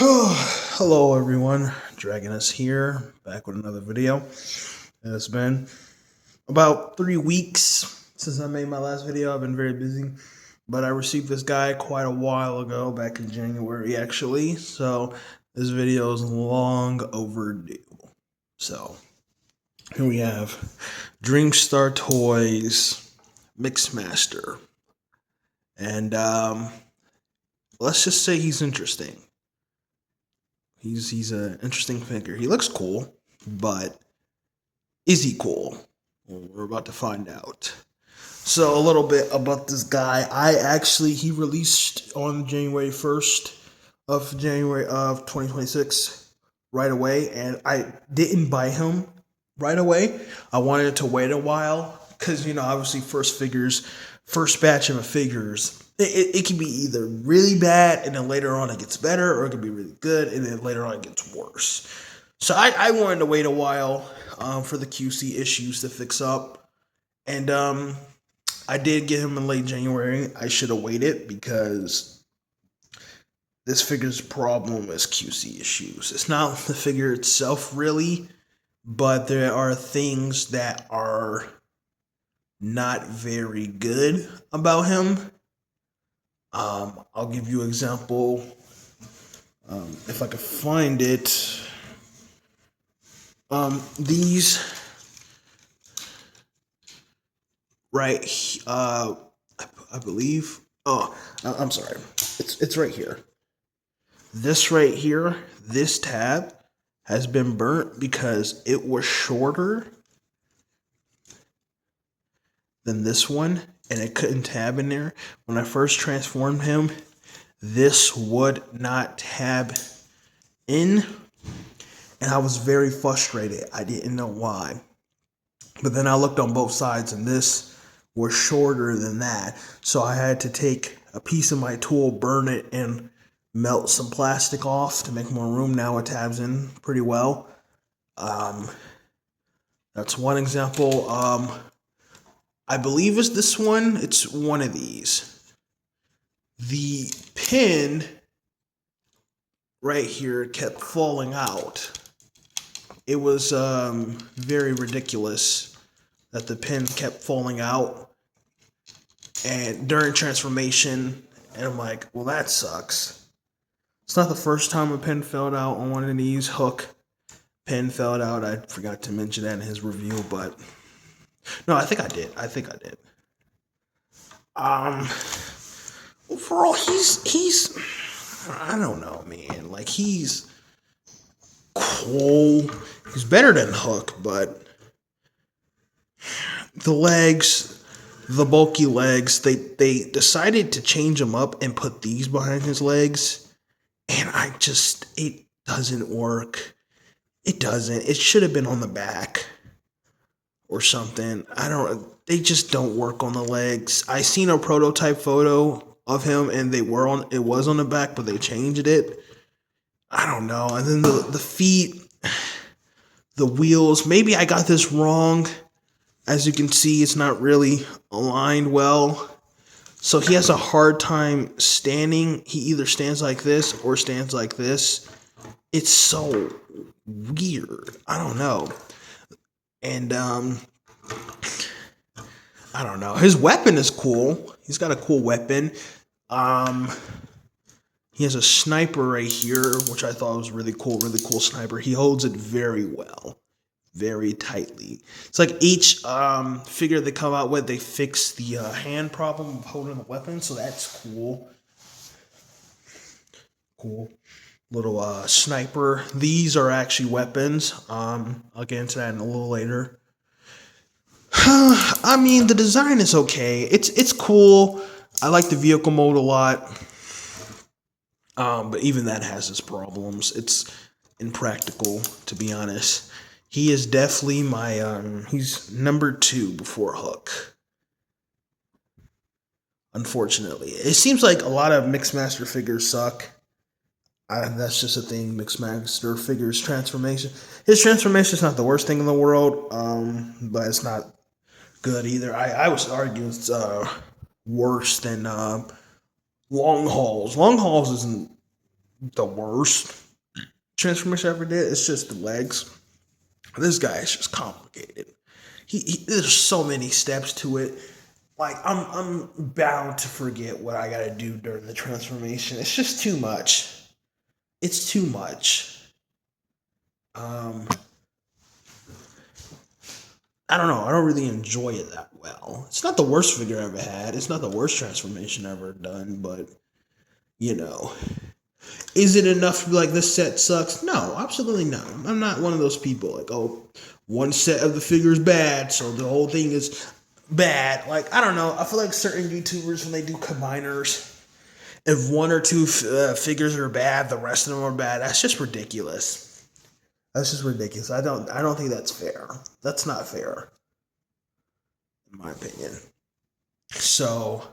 Hello everyone, Dragonus here, back with another video. It's been about 3 weeks since I made my last video. I've been very busy, but I received this guy quite a while ago, back in January actually, so this video is long overdue. So, here we have Dreamstar Toys Mixmaster, and let's just say he's interesting. He's an interesting figure. He looks cool, but is he cool? Well, we're about to find out. So a little bit about this guy. He released on January 1st of January of 2026 right away, and I didn't buy him right away. I wanted to wait a while because obviously first batch of a figures, it can be either really bad and then later on it gets better, or it can be really good and then later on it gets worse. So I wanted to wait a while for the QC issues to fix up, and I did get him in late January. I should have waited because this figure's problem is QC issues. It's not the figure itself really, but there are things that are not very good about him. I'll give you an example. If I could find it. These right, I believe. Oh, I'm sorry. It's right here. This right here, this tab has been burnt because it was shorter than this one, and it couldn't tab in there. When I first transformed him, this would not tab in, and I was very frustrated. I didn't know why. But then I looked on both sides, and this was shorter than that. So I had to take a piece of my tool, burn it, and melt some plastic off to make more room. Now it tabs in pretty well. That's one example. I believe it's this one. It's one of these. The pin right here kept falling out. It was very ridiculous that the pin kept falling out and during transformation, and I'm like, well, that sucks. It's not the first time a pin fell out on one of these. Hook pin fell out. I forgot to mention that in his review, but no, I think I did. Overall, he's I don't know, man. Like, he's cool. He's better than Hook, but the legs, the bulky legs, they decided to change him up and put these behind his legs, and it doesn't work. It doesn't. It should have been on the back or something. They just don't work on the legs. I seen a prototype photo of him, and it was on the back, but they changed it. I don't know. And then the feet, the wheels, maybe I got this wrong. As you can see, it's not really aligned well. So he has a hard time standing. He either stands like this or stands like this. It's so weird. I don't know. And I don't know. His weapon is cool. He's got a cool weapon. He has a sniper right here, which I thought was really cool sniper. He holds it very well, very tightly. It's like each figure they come out with, they fix the hand problem of holding the weapon, so that's cool. Cool. Little sniper. These are actually weapons. I'll get into that in a little later. I mean, the design is okay. It's cool. I like the vehicle mode a lot. But even that has its problems. It's impractical, to be honest. He is definitely he's number 2 before Hook. Unfortunately. It seems like a lot of Mixmaster figures suck. That's just a thing. Mixmaster figures transformation. His transformation is not the worst thing in the world, but it's not good either. I would argue it's worse than long hauls. Long hauls isn't the worst transformation I ever did. It's just the legs. This guy is just complicated. There's so many steps to it. Like I'm bound to forget what I gotta do during the transformation. It's just too much. It's too much. I don't know. I don't really enjoy it that well. It's not the worst figure I ever had. It's not the worst transformation I ever done, but you know. Is it enough to be like this set sucks? No, absolutely not. I'm not one of those people like, oh, one set of the figure is bad, so the whole thing is bad. Like, I don't know. I feel like certain YouTubers, when they do combiners, if one or two figures are bad, the rest of them are bad. That's just ridiculous. That's just ridiculous. I don't think that's fair. That's not fair, in my opinion. So,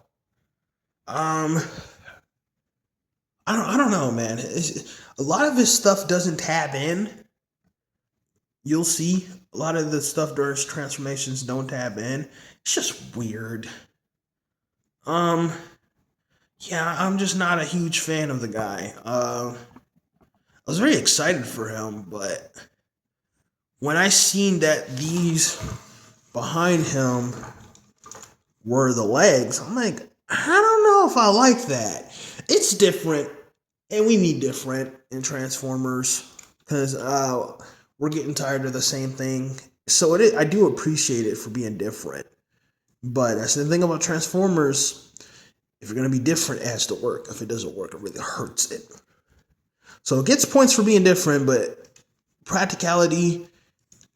I don't know, man. A lot of his stuff doesn't tab in. You'll see a lot of the stuff during his transformations don't tab in. It's just weird. Yeah, I'm just not a huge fan of the guy. I was very excited for him, but when I seen that these behind him were the legs, I'm like, I don't know if I like that. It's different, and we need different in Transformers because we're getting tired of the same thing. So I do appreciate it for being different, but that's the thing about Transformers. If you're gonna be different, it has to work. If it doesn't work, it really hurts it. So it gets points for being different, but practicality,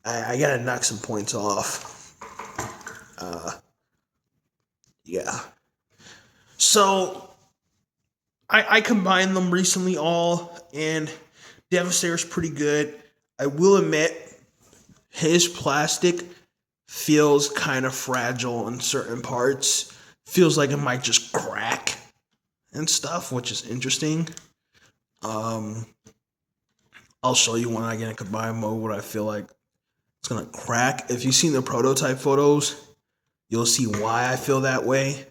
I gotta knock some points off. Yeah. So I combined them recently all, and Devastator's pretty good. I will admit, his plastic feels kind of fragile in certain parts. Feels like it might just crack and stuff, which is interesting. I'll show you when I get in combined mode what I feel like it's gonna crack. If you've seen the prototype photos, you'll see why I feel that way.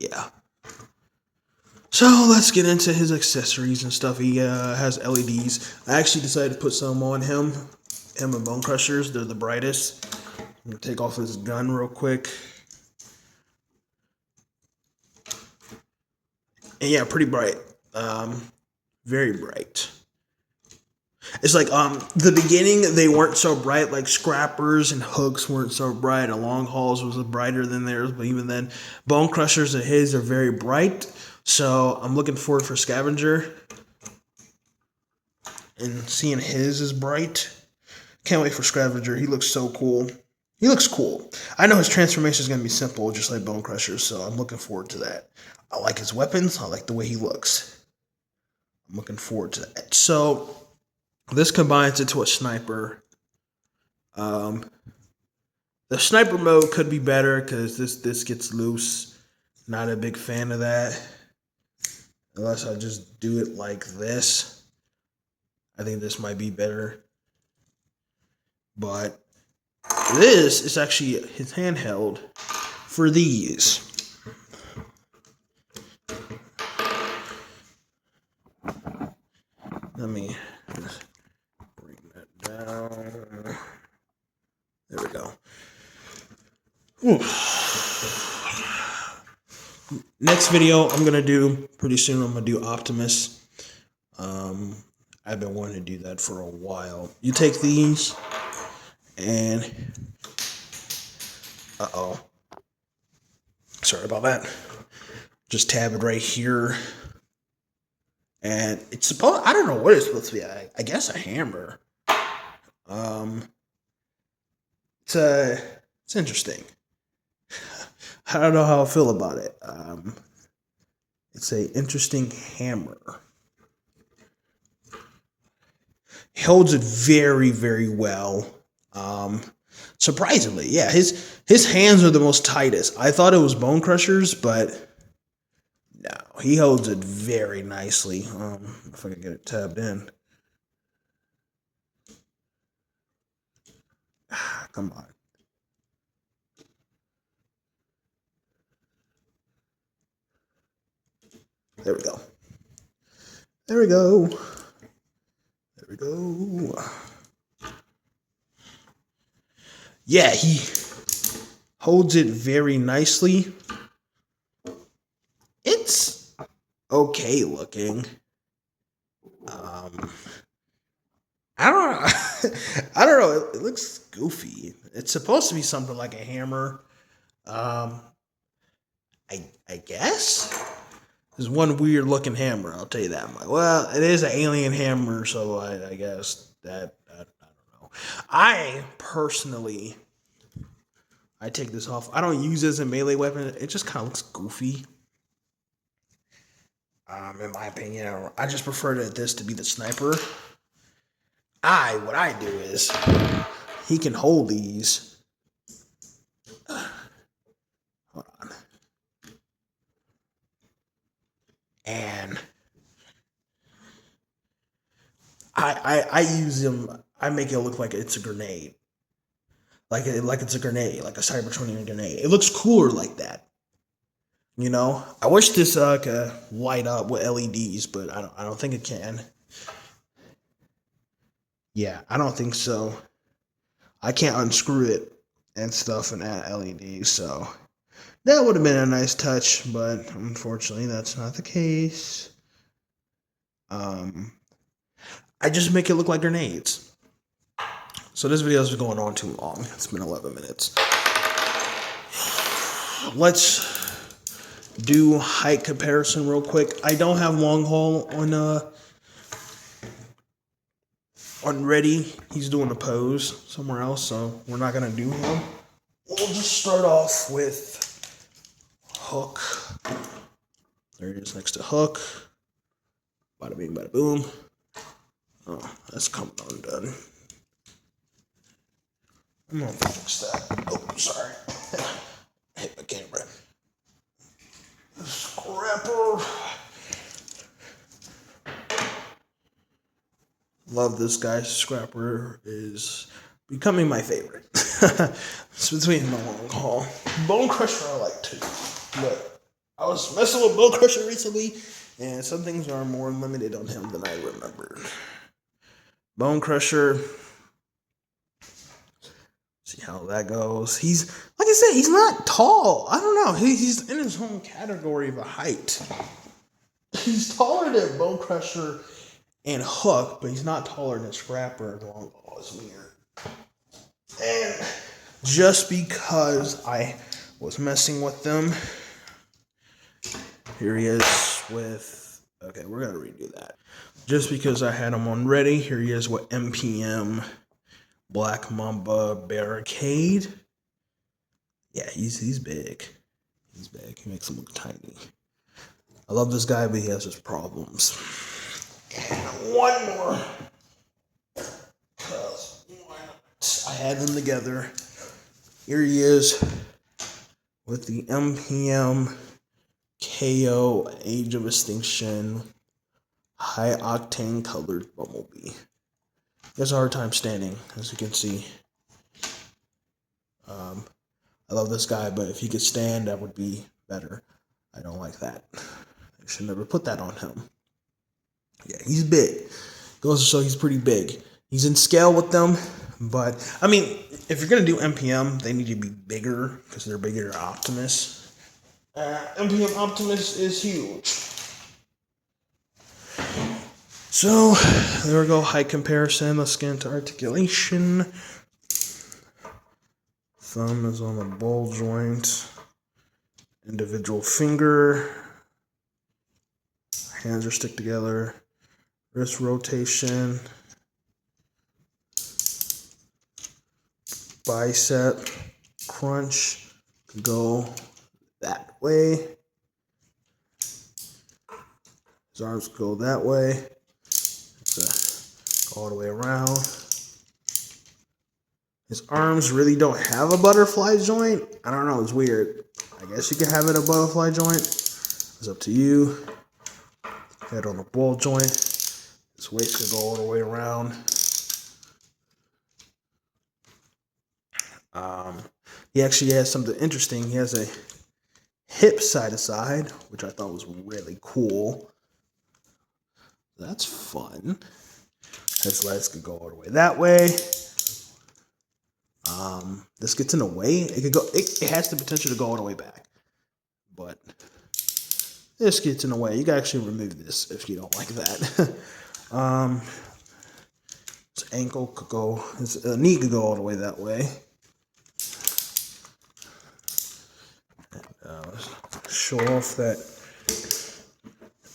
Yeah. So let's get into his accessories and stuff. He has LEDs. I actually decided to put some on him. Him and Bone Crushers, they're the brightest. I'm gonna take off his gun real quick. And yeah, pretty bright. Very bright. It's like the beginning they weren't so bright, like Scrappers and Hooks weren't so bright, and Long Hauls was brighter than theirs, but even then Bone Crushers and his are very bright. So I'm looking forward for Scavenger and seeing his is bright. Can't wait for Scavenger. He looks so cool. He looks cool. I know his transformation is going to be simple, just like Bone Crushers, so I'm looking forward to that. I like his weapons. I like the way he looks. I'm looking forward to that. So this combines into a sniper. The sniper mode could be better because this gets loose. Not a big fan of that. Unless I just do it like this. I think this might be better. But this is actually his handheld for these. Let me just bring that down. There we go. Next video I'm gonna do pretty soon. I'm gonna do Optimus. I've been wanting to do that for a while. You take these and sorry about that. Just tab it right here. And it's supposed, I don't know what it's supposed to be. I guess a hammer. It's interesting. I don't know how I feel about it. It's a interesting hammer. He holds it very, very well. Surprisingly, yeah, his hands are the most tightest. I thought it was Bone Crushers, but no, he holds it very nicely. If I can get it tabbed in. Come on. There we go. There we go. There we go. Yeah, he holds it very nicely. It's okay looking. I don't know. I don't know. It looks goofy. It's supposed to be something like a hammer. Um, I guess there's one weird looking hammer. I'll tell you that much. Well, it is an alien hammer, so I guess that I don't know. I personally, I take this off. I don't use it as a melee weapon. It just kind of looks goofy. In my opinion, I just prefer this to be the sniper. What I do is, he can hold these. Hold on. And I use them. I make it look like it's a grenade. Like it's a grenade, like a Cybertronian grenade. It looks cooler like that. You know, I wish this could light up with LEDs, but I don't think it can. Yeah, I don't think so. I can't unscrew it and stuff and add LEDs, so that would have been a nice touch, but unfortunately that's not the case. I just make it look like grenades. So this video is going on too long. It's been 11 minutes. Let's do height comparison real quick. I don't have long haul on ready. He's doing a pose somewhere else, so we're not gonna do him. We'll just start off with Hook. There he is next to Hook. Bada bing, bada boom. Oh, that's coming undone. I'm gonna fix that. Oh, sorry. I hit my camera. Scrapper. Love this guy. Scrapper is becoming my favorite. It's between the long haul. Bone Crusher I like too. But I was messing with Bone Crusher recently, and some things are more limited on him than I remembered. Bone Crusher. See how that goes. He's, like I said, he's not tall. I don't know. He's in his own category of a height. He's taller than Bone Crusher and Hook, but he's not taller than Scrapper and Long Haul. It's weird. And just because I was messing with them, here he is with, okay, we're going to redo that. Just because I had him on ready, here he is with MPM Black Mamba Barricade. Yeah, he's big. He's big. He makes him look tiny. I love this guy, but he has his problems. And one more. Because I had them together. Here he is with the MPM KO Age of Extinction High Octane Colored Bumblebee. He has a hard time standing, as you can see. I love this guy, but if he could stand, that would be better. I don't like that. I should never put that on him. Yeah, he's big. Goes to show he's pretty big. He's in scale with them, but, I mean, if you're going to do MPM, they need to be bigger, because they're bigger than Optimus. MPM Optimus is huge. So, there we go, height comparison. Let's get into articulation. Thumb is on the ball joint. Individual finger. Hands are stick together. Wrist rotation. Bicep crunch. Go that way. His arms go that way. Go all the way around. His arms really don't have a butterfly joint. I don't know, it's weird. I guess you can have it a butterfly joint. It's up to you. Head on a ball joint. His waist could go all the way around. He actually has something interesting. He has a hip side to side, which I thought was really cool. That's fun. His legs could go all the way that way. This gets in the way. It could go. It has the potential to go all the way back, but this gets in the way. You can actually remove this if you don't like that. His ankle could go. His knee could go all the way that way. Show off that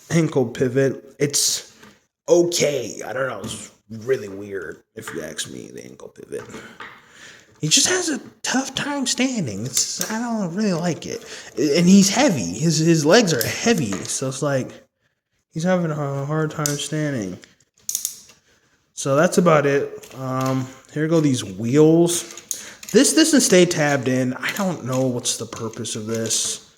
ankle pivot. It's okay. I don't know. It's really weird if you ask me. The ankle pivot. He just has a tough time standing. I don't really like it. And he's heavy. His legs are heavy. So it's like he's having a hard time standing. So that's about it. Here go these wheels. This doesn't stay tabbed in. I don't know what's the purpose of this.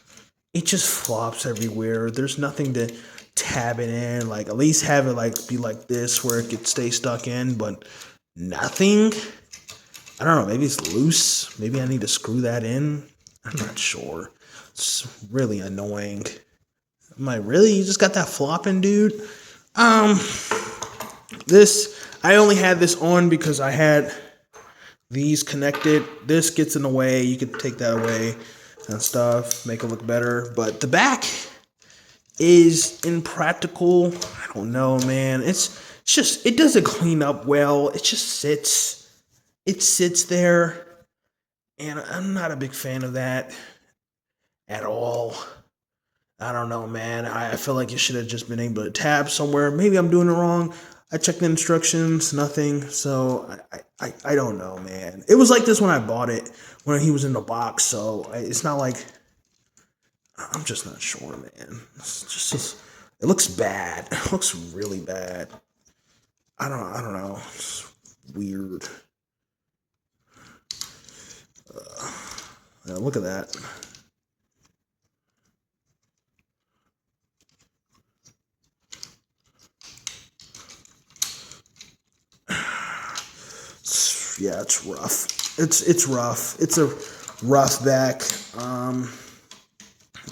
It just flops everywhere. There's nothing to tab it in. Like at least have it like be like this where it could stay stuck in, but nothing. I don't know, maybe it's loose. Maybe I need to screw that in. I'm not sure. It's really annoying. I'm like, really? You just got that flopping, dude? This, I only had this on because I had these connected. This gets in the way. You could take that away and stuff, make it look better. But the back is impractical. I don't know, man. It's just, it doesn't clean up well. It just sits. It sits there, and I'm not a big fan of that at all. I don't know, man. I feel like you should have just been able to tab somewhere. Maybe I'm doing it wrong. I checked the instructions, nothing. So I don't know, man. It was like this when I bought it, when he was in the box. So it's not like, I'm just not sure, man. It's just it looks bad. It looks really bad. I don't know. It's weird. Look at that. Yeah, it's rough. It's rough. It's a rough back.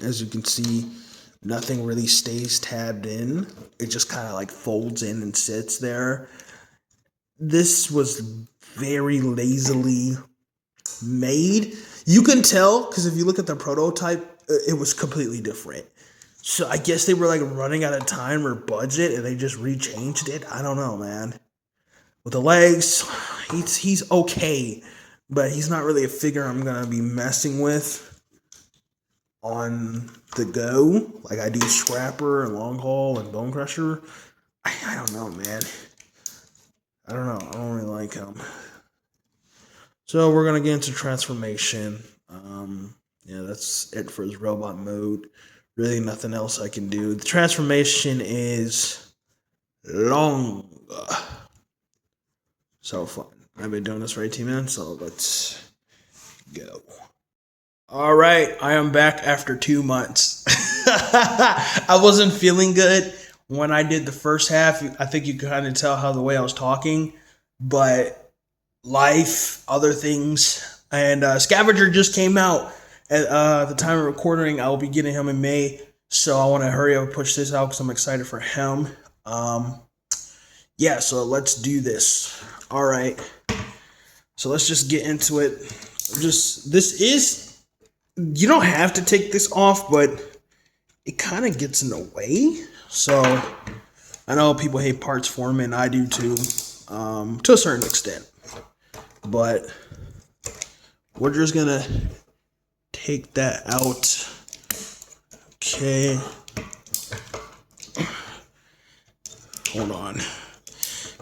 As you can see, nothing really stays tabbed in. It just kind of like folds in and sits there. This was very lazily made. You can tell because if you look at the prototype, it was completely different. So I guess they were like running out of time or budget and they just rechanged it. I don't know, man. With the legs, he's okay, but he's not really a figure I'm gonna be messing with on the go like I do Scrapper and Long Haul and Bone Crusher. I don't know, man. I don't know. I don't really like him. So we're gonna get into transformation. Yeah, that's it for his robot mode. Really nothing else I can do. The transformation is long. So fun. I've been doing this for 18 minutes, so let's go. All right, I am back after 2 months. I wasn't feeling good when I did the first half. I think you could kind of tell how the way I was talking, but life, other things, and Scavenger just came out at the time of recording. I will be getting him in May, so I want to hurry up and push this out because I'm excited for him. Yeah, so let's do this. All right, so let's just get into it. This is, you don't have to take this off, but it kind of gets in the way. So I know people hate parts forming, I do too, to a certain extent. But we're just gonna take that out. Okay. Hold on.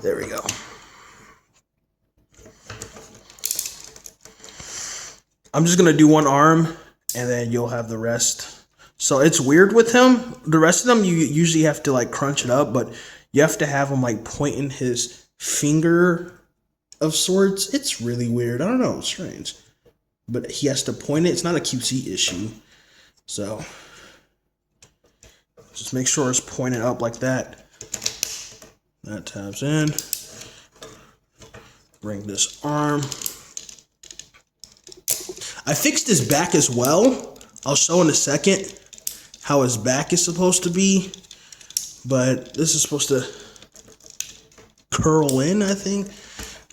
There we go. I'm just gonna do one arm and then you'll have the rest. So it's weird with him. The rest of them you usually have to like crunch it up, but you have to have him like pointing his finger of sorts. It's really weird. I don't know, it's strange. But he has to point it. It's not a QC issue. So just make sure it's pointed up like that. That tabs in. Bring this arm. I fixed his back as well. I'll show in a second how his back is supposed to be, but this is supposed to curl in, I think.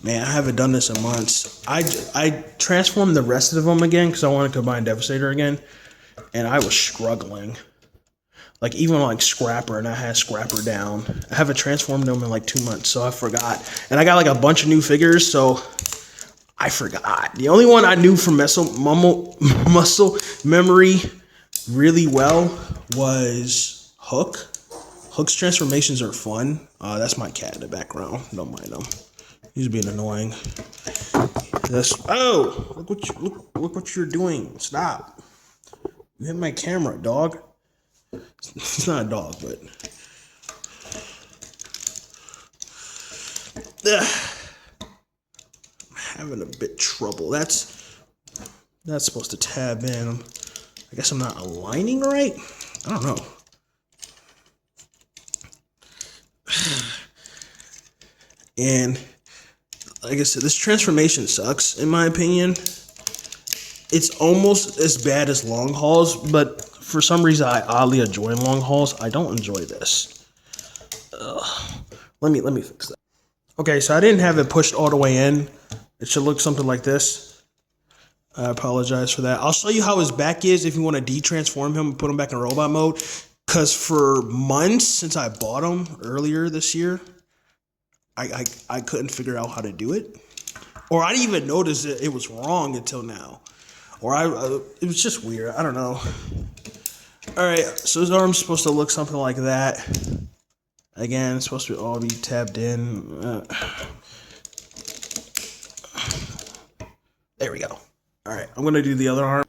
Man, I haven't done this in months. I transformed the rest of them again because I wanted to combine Devastator again, and I was struggling. Like, even like Scrapper, and I had Scrapper down. I haven't transformed them in like 2 months, so I forgot. And I got like a bunch of new figures, so I forgot. The only one I knew from muscle memory really well was Hook. Hook's transformations are fun. That's my cat in the background. Don't mind him. He's being annoying. Oh, look what you're doing. Stop. You hit my camera, dog. It's not a dog, but I'm having a bit trouble. That's supposed to tab in. I guess I'm not aligning right. I don't know. And like I said, this transformation sucks in my opinion. It's almost as bad as long hauls, but for some reason I oddly enjoy long hauls. I don't enjoy this. Let me fix that. Okay, so I didn't have it pushed all the way in. It should look something like this. I apologize for that. I'll show you how his back is if you want to de-transform him and put him back in robot mode. Because for months since I bought him earlier this year, I couldn't figure out how to do it. Or I didn't even notice that it was wrong until now. Or it was just weird. I don't know. Alright, so his arm's supposed to look something like that. Again, it's supposed to all be tabbed in. There we go. Alright, I'm going to do the other arm.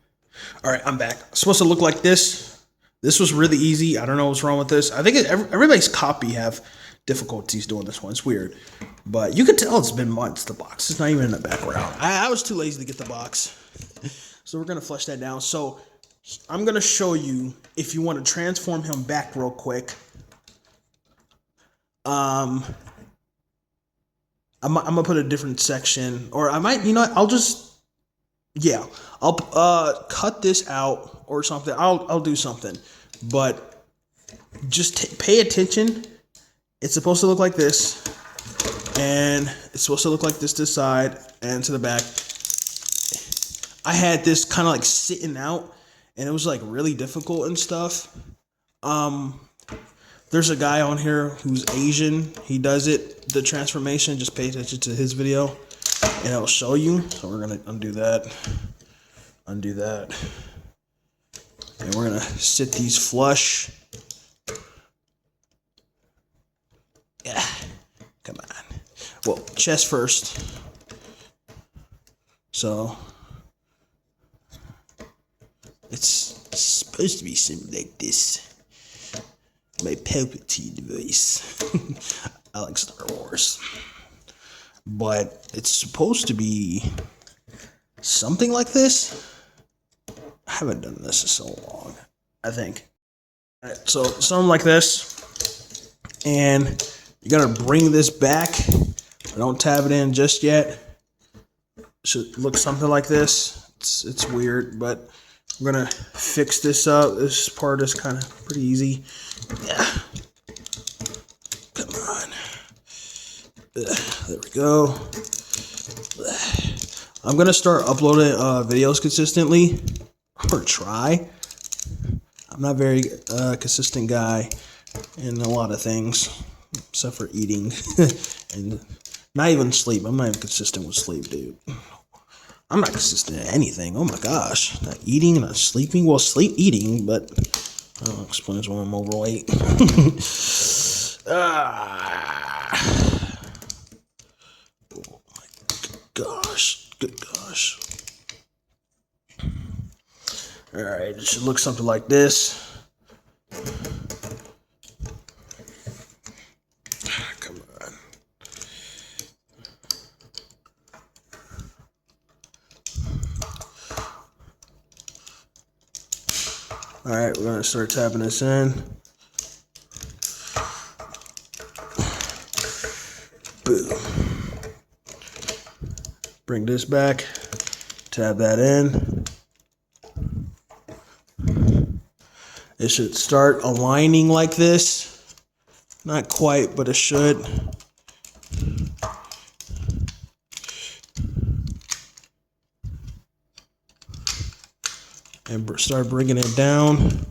Alright, I'm back. It's supposed to look like this. This was really easy. I don't know what's wrong with this. I think everybody's copy have difficulties doing this one. It's weird. But you can tell it's been months, the box. It's not even in the background. I was too lazy to get the box. So we're going to flush that down. So I'm going to show you if you want to transform him back real quick. I'm going to put a different section. Or I might, you know what, I'll cut this out or something. I'll do something. But just pay attention. It's supposed to look like this. And it's supposed to look like this side and to the back. I had this kind of like sitting out, and it was like really difficult and stuff. There's a guy on here who's Asian. He does it, the transformation. Just pay attention to his video, and it'll show you. So we're gonna undo that, and we're gonna sit these flush. Yeah, come on. Well, chest first. So it's supposed to be something like this. My Palpatine voice. I like Star Wars. But it's supposed to be something like this. I haven't done this in so long, I think. All right, so something like this. And you gotta bring this back. Don't tab it in just yet. Should look something like this. It's weird, but I'm gonna fix this up. This part is kind of pretty easy. Yeah. Come on. There we go. I'm gonna start uploading videos consistently, or try. I'm not a very consistent guy in a lot of things, except for eating and not even sleep. I'm not even consistent with sleep, dude. I'm not consistent at anything. Oh my gosh. Not eating, not sleeping. Well, eating, but explains why I'm overweight. Oh my gosh. Good gosh. Alright, it should look something like this. Come on. Alright, we're going to start tapping this in. Boom. Bring this back. Tab that in. It should start aligning like this. Not quite, but it should. And start bringing it down.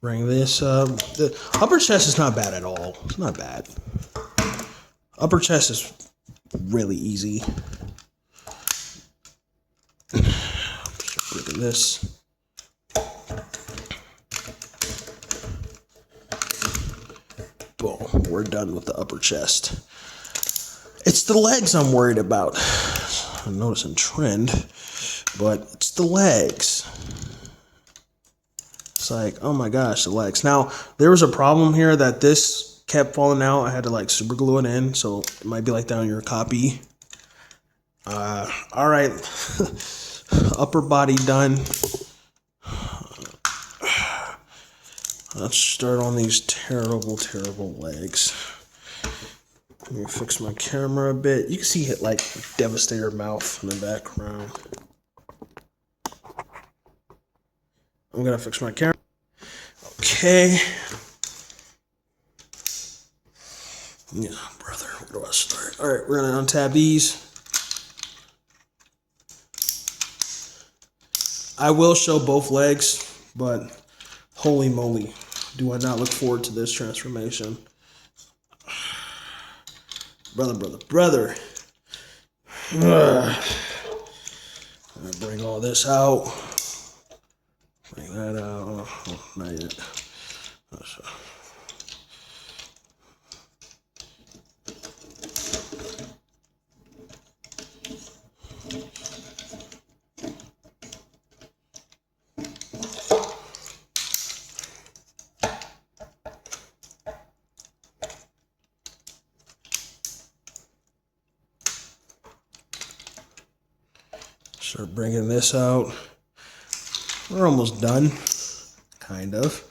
Bring this up. The upper chest is not bad at all. It's not bad. Upper chest is really easy. Look at this. Boom. We're done with the upper chest. It's the legs I'm worried about. I'm noticing trend, but it's the legs. It's like, oh my gosh, the legs. Now, there was a problem here that this kept falling out. I had to like super glue it in, so it might be like that on your copy. All right, upper body done. Let's start on these terrible, terrible legs. Let me fix my camera a bit. You can see it like Devastator mouth in the background. I'm gonna fix my camera. Okay. Yeah, brother, where do I start? All right, we're gonna untab these. I will show both legs, but holy moly, do I not look forward to this transformation. Brother. I'm gonna bring all this out. Bring that out. Oh, not yet. Start bringing this out. We're almost done, kind of.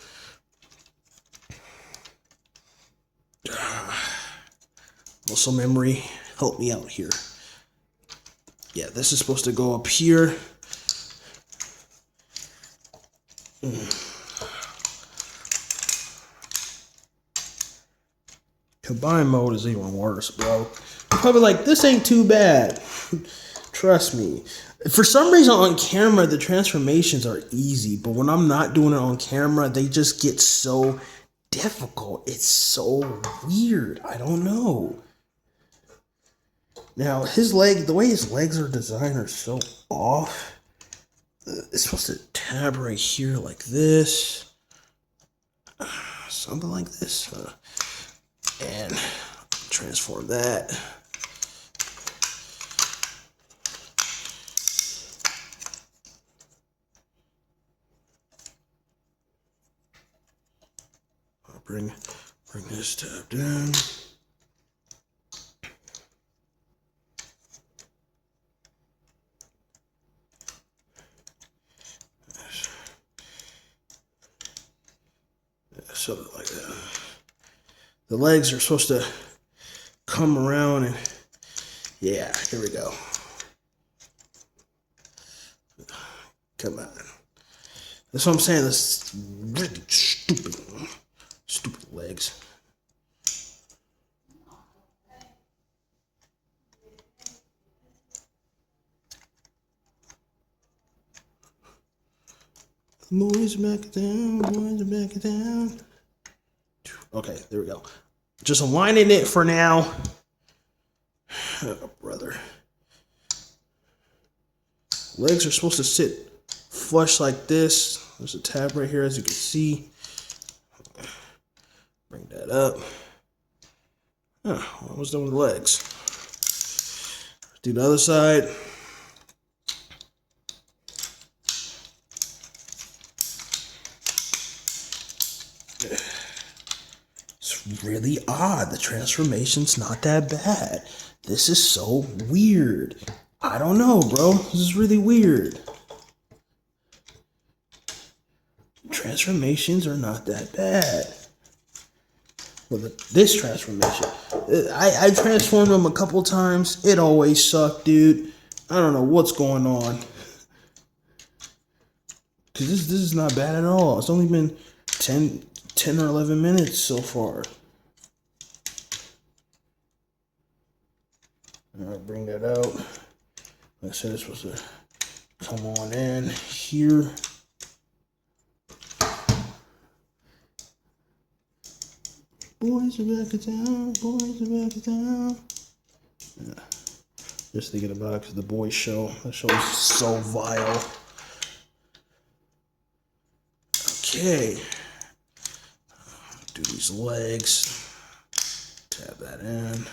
Muscle memory, help me out here. Yeah, this is supposed to go up here. Combine mode is even worse, bro. You're probably like, this ain't too bad. Trust me. For some reason on camera, the transformations are easy, but when I'm not doing it on camera, they just get so difficult. It's so weird. I don't know. Now, his leg, the way his legs are designed are so off. It's supposed to tab right here like this. Something like this. And transform that. Bring this tab down. Something like that. The legs are supposed to come around and yeah, here we go. Come on. That's what I'm saying. This is really stupid legs. Boys back down. Okay, there we go. Just aligning it for now. Oh, brother. Legs are supposed to sit flush like this. There's a tab right here, as you can see. Bring that up. Oh, almost done with the legs. Do the other side. It's really odd. The transformation's not that bad. This is so weird. I don't know, bro. This is really weird. Transformations are not that bad. Well, this transformation, I transformed them a couple times. It always sucked, dude. I don't know what's going on. Because this is not bad at all. It's only been 10 or 11 minutes so far. Alright, bring that out. Like I said, it's supposed to come on in here. Boys are back in town. Boys are back in town. Yeah. Just thinking about it because the boys show. That show is so vile. Okay. Do these legs. Tab that in.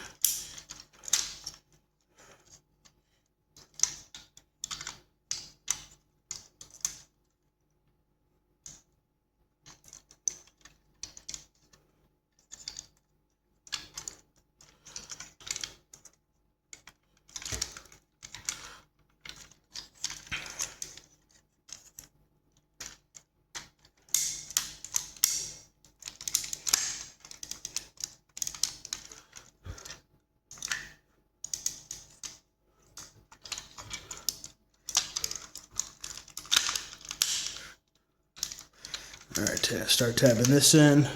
Alright, start tabbing this in.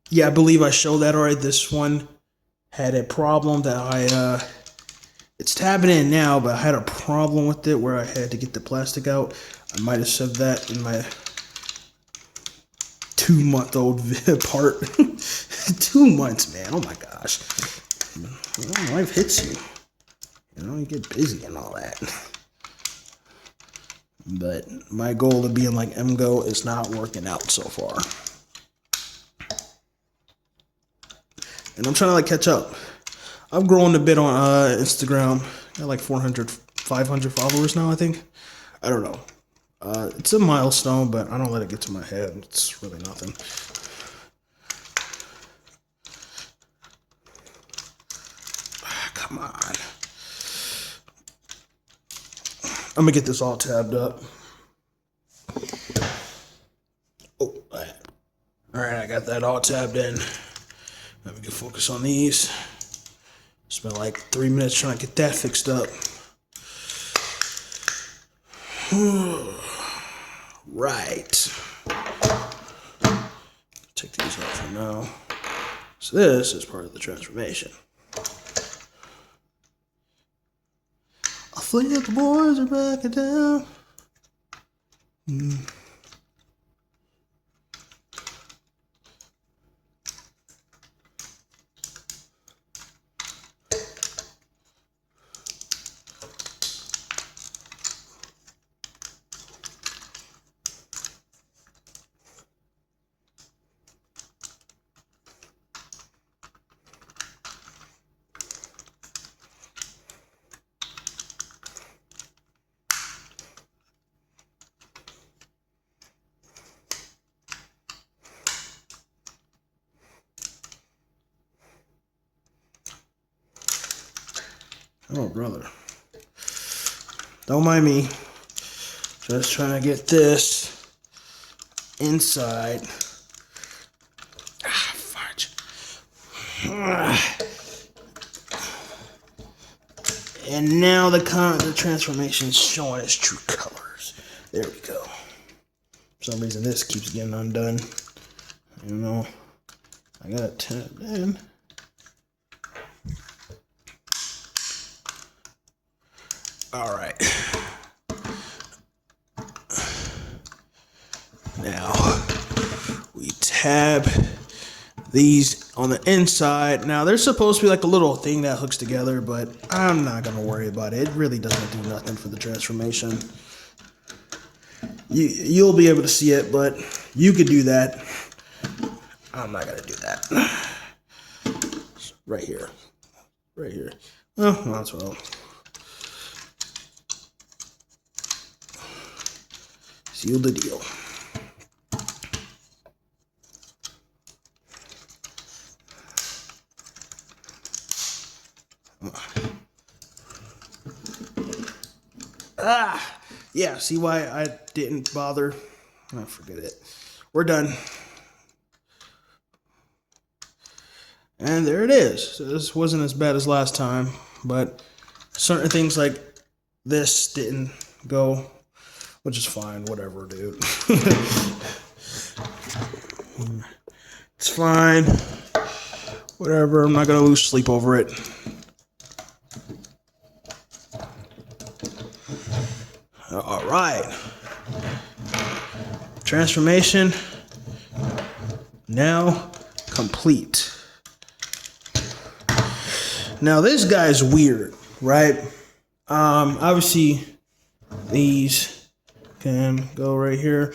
Yeah, I believe I showed that already. This one had a problem that it's tabbing in now, but I had a problem with it where I had to get the plastic out. I might have said that in my 2-month-old part. 2 months, man. Oh my gosh. Life hits you. You know, you get busy and all that. But my goal of being like MGO is not working out so far. And I'm trying to like catch up. I'm growing a bit on Instagram. I got like 400, 500 followers now, I think. I don't know. It's a milestone, but I don't let it get to my head. It's really nothing. Come on. I'm gonna get this all tabbed up. Oh, all right, I got that all tabbed in. Now we can focus on these. Spent like 3 minutes trying to get that fixed up. Right. Take these off for now. So this is part of the transformation. I think the boys are back in town. Oh, brother. Don't mind me. Just trying to get this inside. Fudge. And now the transformation is showing its true colors. There we go. For some reason this keeps getting undone. You know, I got it tapped in. All right. Now we tab these on the inside. Now there's supposed to be like a little thing that hooks together, but I'm not gonna worry about it. It really doesn't do nothing for the transformation. You'll be able to see it, but you could do that. I'm not gonna do that. Right here. Right here. Oh, that's well. Seal the deal. Yeah, see why I didn't bother? Oh, forget it. We're done. And there it is. So this wasn't as bad as last time, but Certain things like this didn't go, which is fine, whatever, dude. It's fine, whatever, I'm not gonna lose sleep over it. All right, transformation now complete. Now this guy's weird, right? Obviously these can go right here.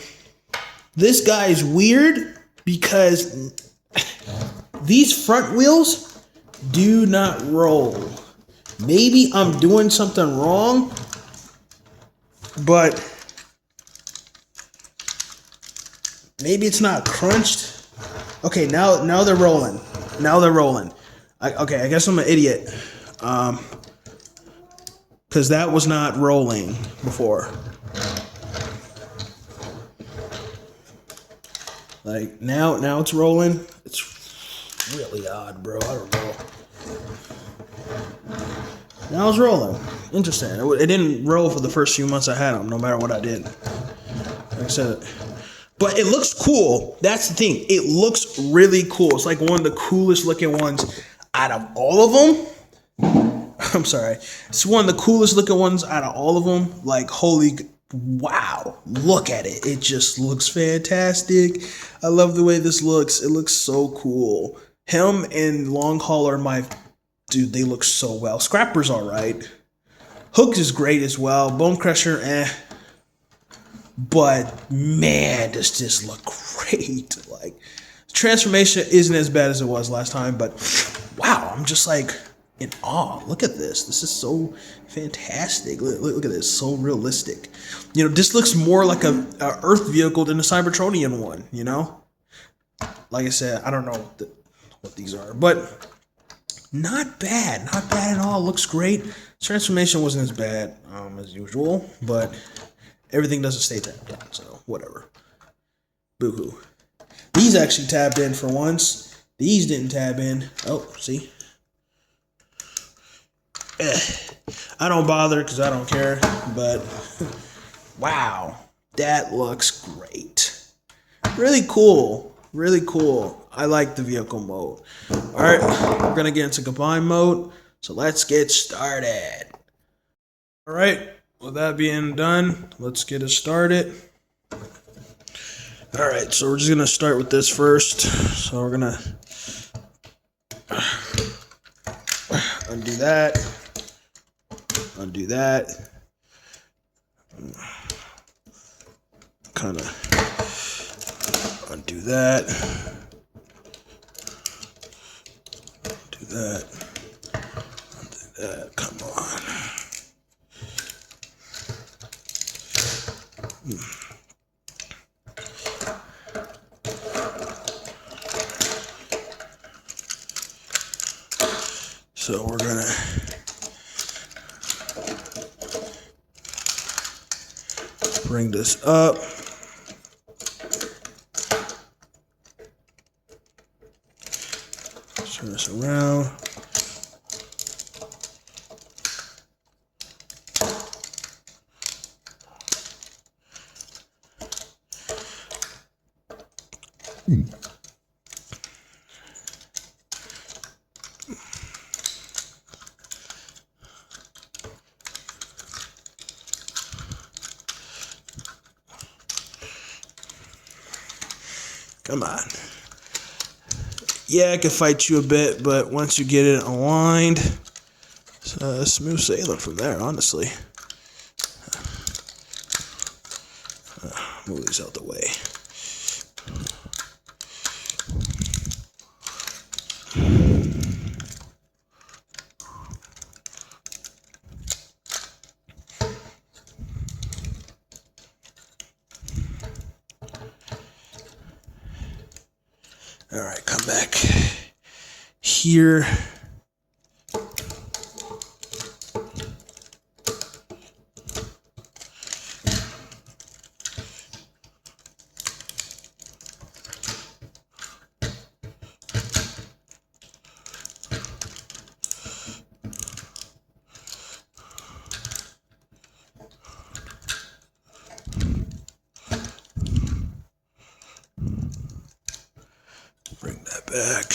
This guy's weird because these front wheels do not roll. Maybe I'm doing something wrong, but maybe it's not crunched. Okay, now they're rolling. Now they're rolling. Okay, I guess I'm an idiot. Because that was not rolling before. Like, now it's rolling. It's really odd, bro. I don't know. Now it's rolling. Interesting. It didn't roll for the first few months I had them, no matter what I did. Like I said. But it looks cool. That's the thing. It looks really cool. It's like one of the coolest looking ones out of all of them. I'm sorry. It's one of the coolest looking ones out of all of them. Like, holy, wow. Look at it. It just looks fantastic. I love the way this looks. It looks so cool. Him and Long Haul are my, dude, they look so well. Scrapper's all right. Hook is great as well. Bone Crusher, But, man, does this look great. Like, transformation isn't as bad as it was last time, but wow, I'm just like in awe. Look at this. This is so fantastic. Look at this. So realistic. You know, this looks more like a Earth vehicle than a Cybertronian one, you know? Like I said, I don't know what these are, but not bad. Not bad at all. Looks great. Transformation wasn't as bad as usual, but everything doesn't stay tapped in, so whatever. Boo-hoo. These actually tapped in for once. These didn't tab in. Oh, see? I don't bother because I don't care, but wow, that looks great. Really cool. Really cool. I like the vehicle mode. All right, we're going to get into combine mode, so let's get started. All right, with that being done, let's get it started. All right, so we're just going to start with this first. So we're going to undo that. Undo that. Kind of undo that. Undo that. Undo that. Come on. So we're gonna bring this up. Turn this around. Come on. Yeah, I can fight you a bit, but once you get it aligned, it's smooth sailing from there, honestly. Move these out the way. All right, come back here. back.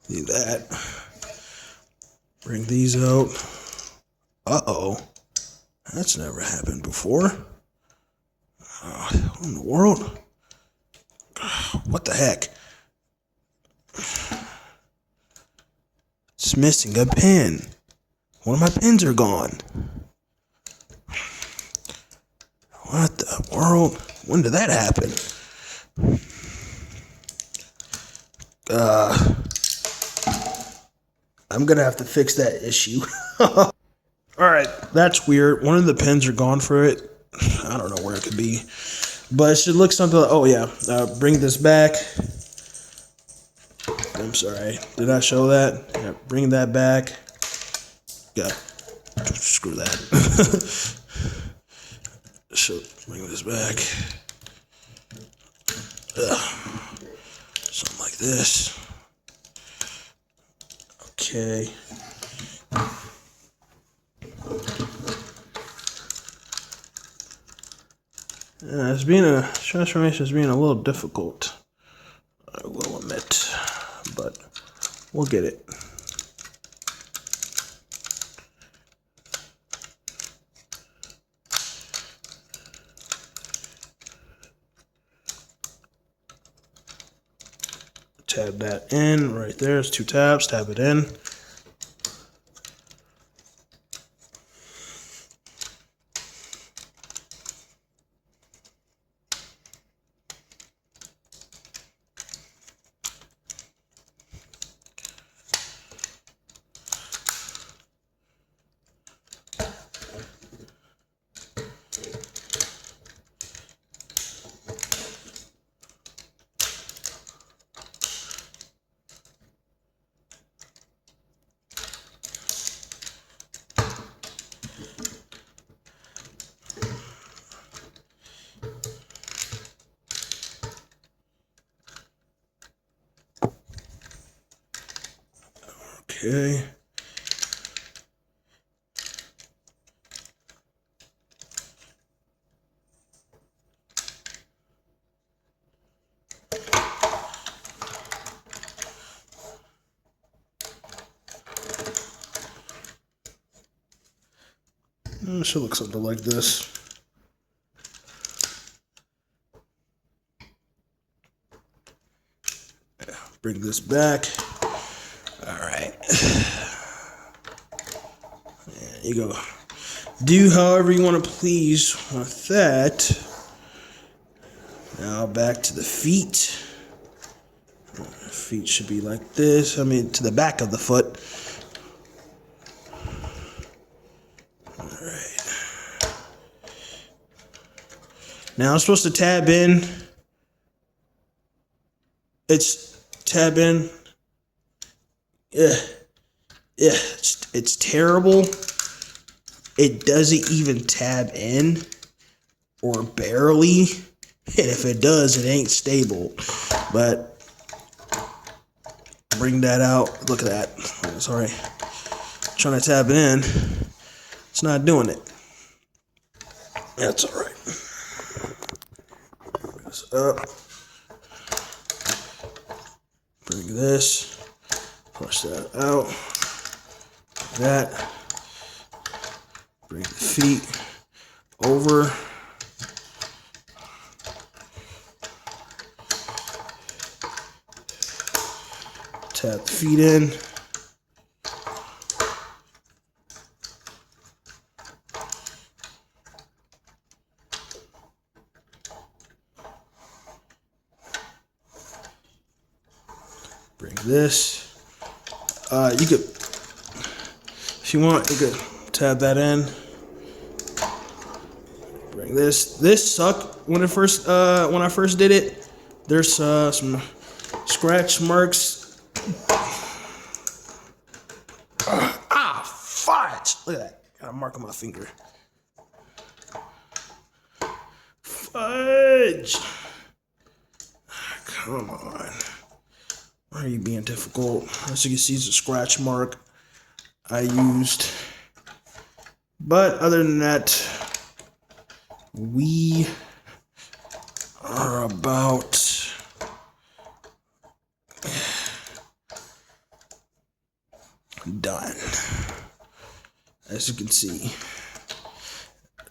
Leave that. Bring these out. Uh-oh. That's never happened before. What in the world? What the heck? It's missing a pin. One of my pins are gone. What the world? When did that happen? I'm gonna have to fix that issue. Alright, that's weird. One of the pins are gone for it. I don't know where it could be. But it should look something like, oh yeah, bring this back. I'm sorry, did I show that? Yeah, bring that back. Yeah, screw that. So, bring this back. Something like this. Okay. It's being a transformation is being a little difficult, I will admit, but we'll get it. Tab that in right there. It's 2 tabs. Tab it in. Okay. It should look something like this. Yeah, bring this back. All right. There you go. Do however you want to please with that. Now back to the feet. Feet should be like this. I mean, to the back of the foot. Now I'm supposed to tab in. It's tab in. It's terrible. It doesn't even tab in, or barely. And if it does, it ain't stable. But bring that out. Look at that. Sorry. Trying to tab it in. It's not doing it. That's all right. Up, bring this, push that out, that, bring the feet over, tap the feet in, bring this. You could, if you want, you could tab that in. Bring this. This sucked when I first did it. There's some scratch marks. Fudge! Look at that. Got a mark on my finger. Fudge! Come on. Why are you being difficult? As you can see, it's a scratch mark I used. But other than that, we are about done. As you can see.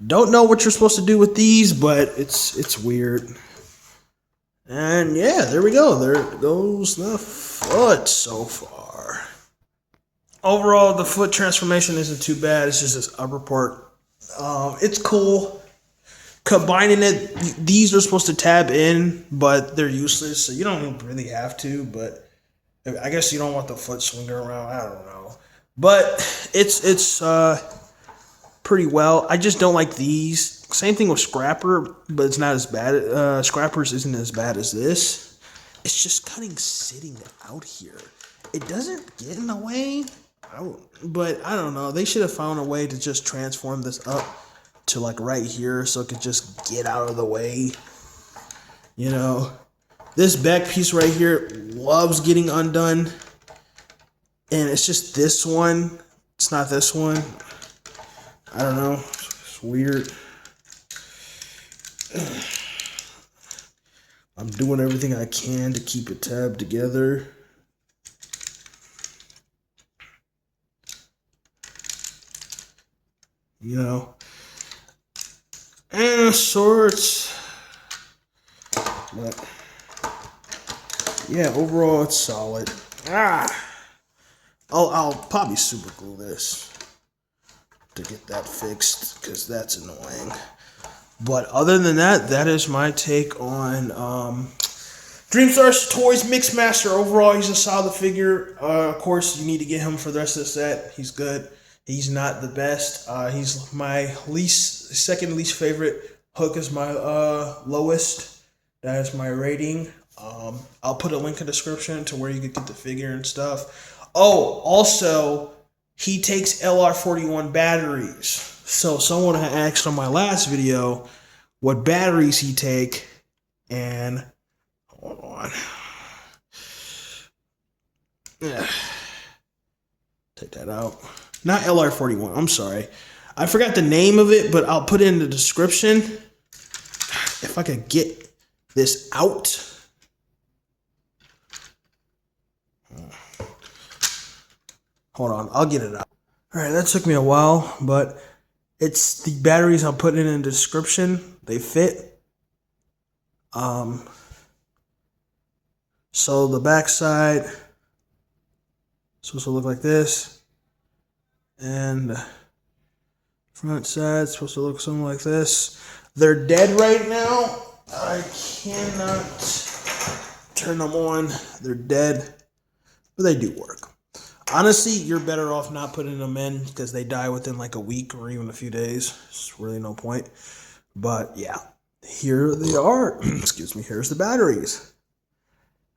Don't know what you're supposed to do with these, but it's weird. And yeah, there we go. There goes the foot so far. Overall, the foot transformation isn't too bad. It's just this upper part. It's cool. Combining it, these are supposed to tab in, but they're useless, so you don't really have to. But I guess you don't want the foot swinging around. I don't know, but it's pretty well. I just don't like these. Same thing with Scrapper, but it's not as bad. Scrappers isn't as bad as this. It's just cutting sitting out here. It doesn't get in the way, but I don't know. They should have found a way to just transform this up to like right here so it could just get out of the way. You know, this back piece right here loves getting undone. And it's just this one. It's not this one. I don't know. It's weird. I'm doing everything I can to keep it tabbed together. You know. And sorts. But yeah, overall it's solid. I'll probably super glue this to get that fixed because that's annoying. But other than that, that is my take on Dreamstar Toys Mixmaster. Overall, he's a solid figure. Of course, you need to get him for the rest of the set. He's good. He's not the best. He's my second least favorite. Hook is my lowest. That is my rating. I'll put a link in the description to where you can get the figure and stuff. Oh, also, he takes LR41 batteries. So someone had asked on my last video what batteries he take, and hold on. Yeah. Take that out. Not LR41, I'm sorry. I forgot the name of it, but I'll put it in the description. If I could get this out. Hold on, I'll get it out. Alright, that took me a while, but it's the batteries I'm putting in the description. They fit. So the back side is supposed to look like this. And the front side is supposed to look something like this. They're dead right now. I cannot turn them on. They're dead. But they do work. Honestly, you're better off not putting them in because they die within like a week or even a few days. It's really no point. But yeah, here they are. Excuse me, here's the batteries.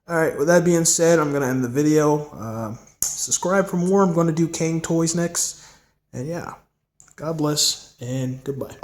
Alright, with that being said, I'm going to end the video. Subscribe for more. I'm going to do Kang Toys next. And yeah, God bless and goodbye.